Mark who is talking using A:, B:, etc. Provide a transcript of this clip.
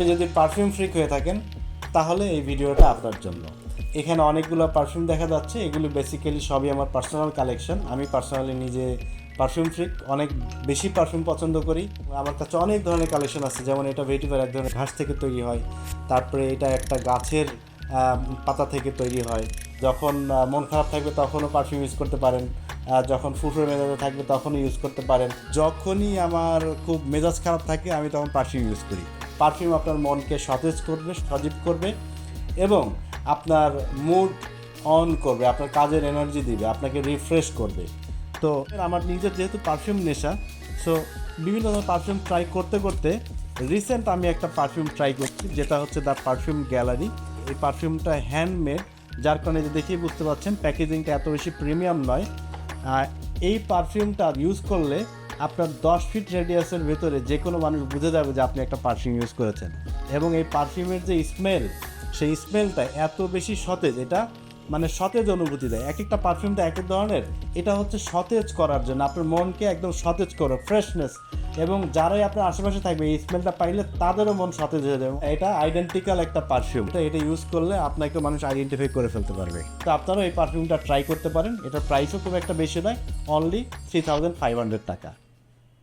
A: আপনি যদি perfume freak হয়ে থাকেন তাহলে এই ভিডিওটা আপনার জন্য। এখানে অনেকগুলো পারফিউম দেখা যাচ্ছে, এগুলো বেসিক্যালি সবই আমার পার্সোনাল কালেকশন। আমি পার্সোনালি নিজে পারফিউম ফ্রিক, অনেক বেশি পারফিউম পছন্দ করি। আমার কাছে অনেক ধরনের কালেকশন আছে, যেমন এটা ভেটিভার এক ধরনের ঘাস থেকে তৈরি হয়, তারপরে এটা একটা গাছের পাতা থেকে তৈরি হয়। যখন মন খারাপ থাকবে তখনও পারফিউম ইউজ করতে পারেন, যখন ফুরফুরে মেজাজে থাকবে তখনও ইউজ করতে পারেন। যখনই আমার খুব মেজাজ খারাপ থাকে আমি তখন পারফিউম ইউজ করি। পারফিউম আপনার মনকে সতেজ করবে, সজীব করবে এবং আপনার মুড অন করবে, আপনার কাজের এনার্জি দিবে, আপনাকে রিফ্রেশ করবে। তো আমার নিজের যেহেতু পারফিউম নেশা, সো বিভিন্ন ধরনের পারফিউম ট্রাই করতে করতে রিসেন্ট আমি একটা পারফিউম ট্রাই করছি, যেটা হচ্ছে দ্য পারফিউম গ্যালারি। এই পারফিউমটা হ্যান্ডমেড, যার কারণে যে দেখেই বুঝতে পারছেন প্যাকেজিংটা এত বেশি প্রিমিয়াম নয়। এই পারফিউমটা ইউজ করলে আপনার 10 ফিট রেডিয়াসের ভেতরে যে কোনো মানুষ বুঝে যাবে যে আপনি একটা পারফিউম ইউজ করেছেন। এবং এই পারফিউমের যে স্মেল, সেই স্মেলটা এত বেশি সতেজ, এটা মানে সতেজ অনুভূতি দেয়। এক একটা পারফিউমটা এক এক ধরনের, এটা হচ্ছে সতেজ করার জন্য, আপনার মনকে একদম সতেজ করো, ফ্রেশনেস। এবং যারাই আপনার আশেপাশে থাকবে এই স্মেলটা পাইলে তাদেরও মন সতেজ হয়ে যাবে। এটা আইডেন্টিক্যাল একটা পারফিউম, এটা ইউজ করলে আপনাকে মানুষ আইডেন্টিফাই করে ফেলতে পারবে। তো আপনারাও এই পারফিউমটা ট্রাই করতে পারেন। এটার প্রাইসও খুব একটা বেশি নয়, অনলি 3500 টাকা।